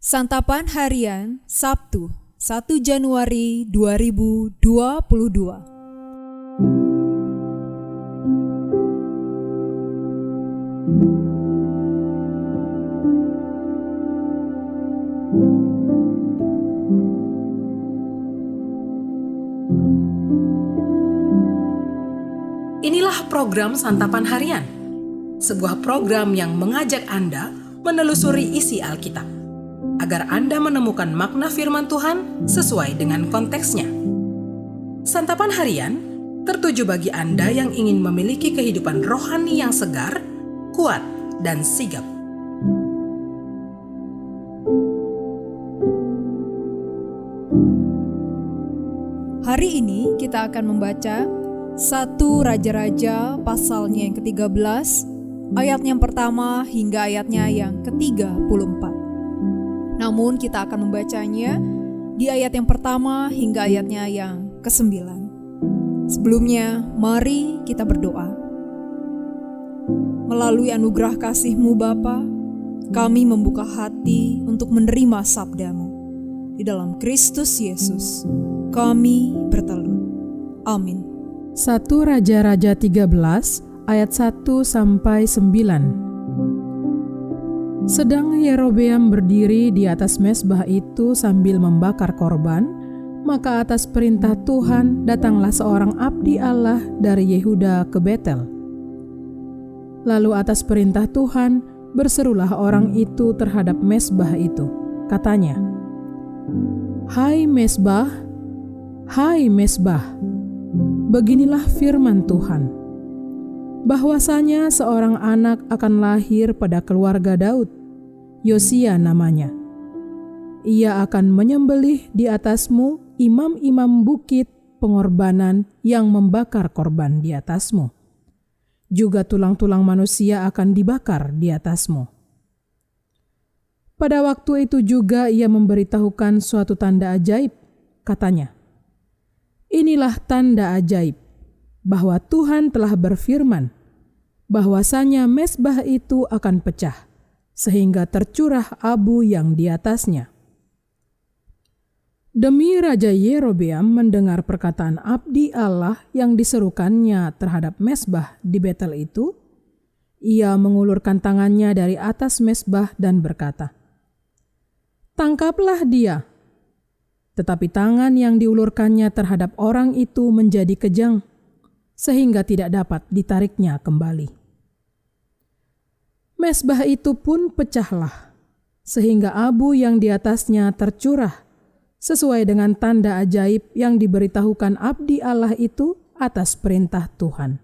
Santapan Harian Sabtu 1 Januari 2022. Inilah program Santapan Harian, sebuah program yang mengajak Anda menelusuri isi Alkitab, agar Anda menemukan makna firman Tuhan sesuai dengan konteksnya. Santapan Harian tertuju bagi Anda yang ingin memiliki kehidupan rohani yang segar, kuat, dan sigap. Hari ini kita akan membaca 1 Raja-Raja pasalnya yang ke-13, ayatnya yang pertama hingga ayatnya yang ke-34. Namun kita akan membacanya di ayat yang pertama hingga ayatnya yang ke-9. Sebelumnya, mari kita berdoa. Melalui anugerah kasih-Mu Bapa, kami membuka hati untuk menerima sabda-Mu. Di dalam Kristus Yesus, kami bertelut. Amin. 1 Raja-Raja 13 ayat 1-9. Sedang Yerobeam berdiri di atas mezbah itu sambil membakar korban, maka atas perintah Tuhan datanglah seorang abdi Allah dari Yehuda ke Betel. Lalu atas perintah Tuhan berserulah orang itu terhadap mezbah itu. Katanya, "Hai mezbah, hai mezbah, beginilah firman Tuhan, bahwasanya seorang anak akan lahir pada keluarga Daud, Yosia namanya. Ia akan menyembelih di atasmu imam-imam bukit pengorbanan yang membakar korban di atasmu. Juga tulang-tulang manusia akan dibakar di atasmu." Pada waktu itu juga ia memberitahukan suatu tanda ajaib, katanya, "Inilah tanda ajaib, bahwa Tuhan telah berfirman, bahwasanya mezbah itu akan pecah, sehingga tercurah abu yang di atasnya." Demi Raja Yerobeam mendengar perkataan abdi Allah yang diserukannya terhadap mezbah di Betel itu, ia mengulurkan tangannya dari atas mezbah dan berkata, "Tangkaplah dia." Tetapi tangan yang diulurkannya terhadap orang itu menjadi kejang, sehingga tidak dapat ditariknya kembali. Mezbah itu pun pecahlah, sehingga abu yang di atasnya tercurah, sesuai dengan tanda ajaib yang diberitahukan abdi Allah itu atas perintah Tuhan.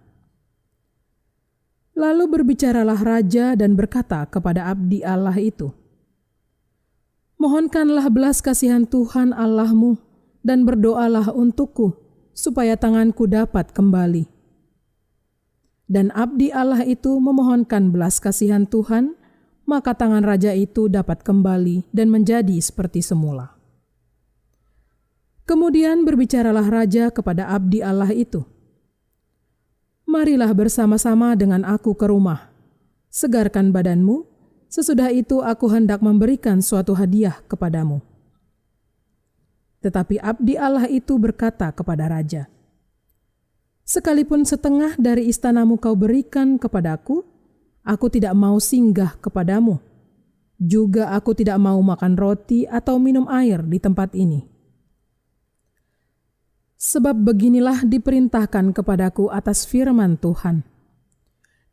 Lalu berbicaralah raja dan berkata kepada abdi Allah itu, "Mohonkanlah belas kasihan Tuhan Allahmu dan berdoalah untukku, supaya tanganku dapat kembali." Dan abdi Allah itu memohonkan belas kasihan Tuhan, maka tangan raja itu dapat kembali dan menjadi seperti semula. Kemudian berbicaralah raja kepada abdi Allah itu, "Marilah bersama-sama dengan aku ke rumah, segarkan badanmu, sesudah itu aku hendak memberikan suatu hadiah kepadamu." Tetapi abdi Allah itu berkata kepada raja, "Sekalipun setengah dari istanamu kau berikan kepadaku, aku tidak mau singgah kepadamu. Juga aku tidak mau makan roti atau minum air di tempat ini. Sebab beginilah diperintahkan kepadaku atas firman Tuhan.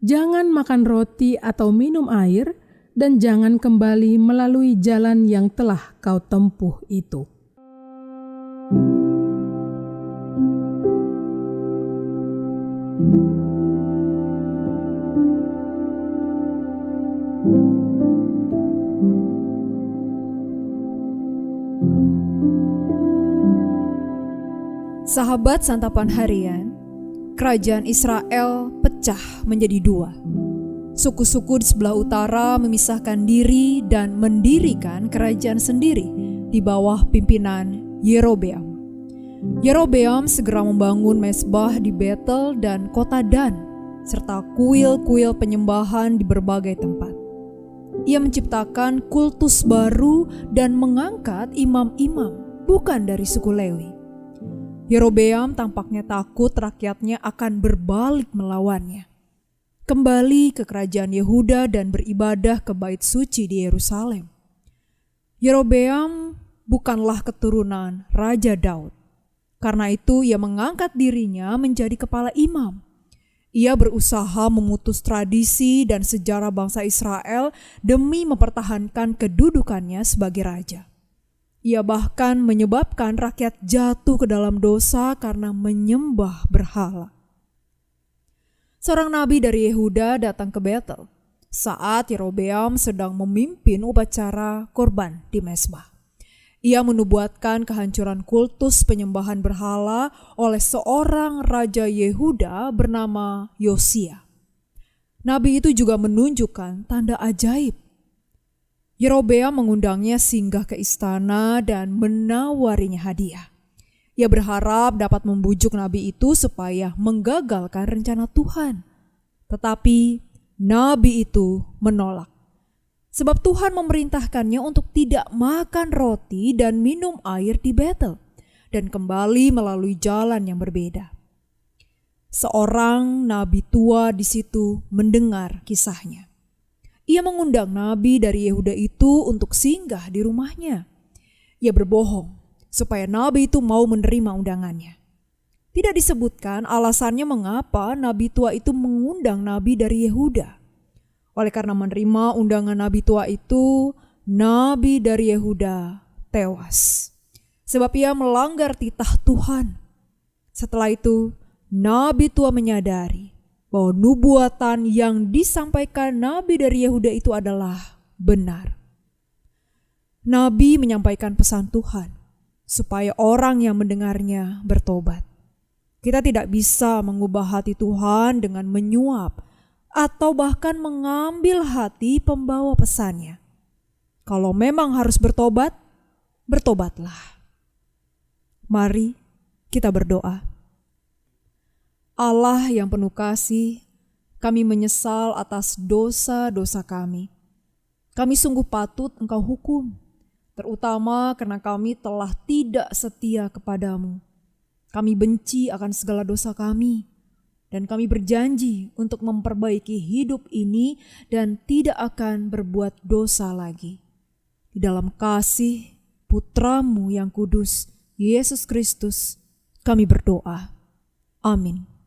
Jangan makan roti atau minum air, dan jangan kembali melalui jalan yang telah kau tempuh itu." Sahabat Santapan Harian, kerajaan Israel pecah menjadi dua. Suku-suku di sebelah utara memisahkan diri dan mendirikan kerajaan sendiri di bawah pimpinan Yerobeam. Yerobeam segera membangun mezbah di Betel dan kota Dan, serta kuil-kuil penyembahan di berbagai tempat. Ia menciptakan kultus baru dan mengangkat imam-imam bukan dari suku Lewi. Yerobeam tampaknya takut rakyatnya akan berbalik melawannya, kembali ke kerajaan Yehuda dan beribadah ke bait suci di Yerusalem. Yerobeam bukanlah keturunan Raja Daud. Karena itu ia mengangkat dirinya menjadi kepala imam. Ia berusaha memutus tradisi dan sejarah bangsa Israel demi mempertahankan kedudukannya sebagai raja. Ia bahkan menyebabkan rakyat jatuh ke dalam dosa karena menyembah berhala. Seorang nabi dari Yehuda datang ke Betel saat Yerobeam sedang memimpin upacara korban di mezbah. Ia menubuatkan kehancuran kultus penyembahan berhala oleh seorang raja Yehuda bernama Yosia. Nabi itu juga menunjukkan tanda ajaib. Yerobeam mengundangnya singgah ke istana dan menawarinya hadiah. Ia berharap dapat membujuk nabi itu supaya menggagalkan rencana Tuhan. Tetapi nabi itu menolak. Sebab Tuhan memerintahkannya untuk tidak makan roti dan minum air di Betel dan kembali melalui jalan yang berbeda. Seorang nabi tua di situ mendengar kisahnya. Ia mengundang nabi dari Yehuda itu untuk singgah di rumahnya. Ia berbohong supaya nabi itu mau menerima undangannya. Tidak disebutkan alasannya mengapa nabi tua itu mengundang nabi dari Yehuda. Oleh karena menerima undangan nabi tua itu, nabi dari Yehuda tewas. Sebab ia melanggar titah Tuhan. Setelah itu, nabi tua menyadari bahwa nubuatan yang disampaikan nabi dari Yehuda itu adalah benar. Nabi menyampaikan pesan Tuhan supaya orang yang mendengarnya bertobat. Kita tidak bisa mengubah hati Tuhan dengan menyuap atau bahkan mengambil hati pembawa pesannya. Kalau memang harus bertobat, bertobatlah. Mari kita berdoa. Allah yang penuh kasih, kami menyesal atas dosa-dosa kami. Kami sungguh patut Engkau hukum, terutama karena kami telah tidak setia kepadamu. Kami benci akan segala dosa kami, dan kami berjanji untuk memperbaiki hidup ini dan tidak akan berbuat dosa lagi. Di dalam kasih Putra-Mu yang kudus, Yesus Kristus, kami berdoa. Amin.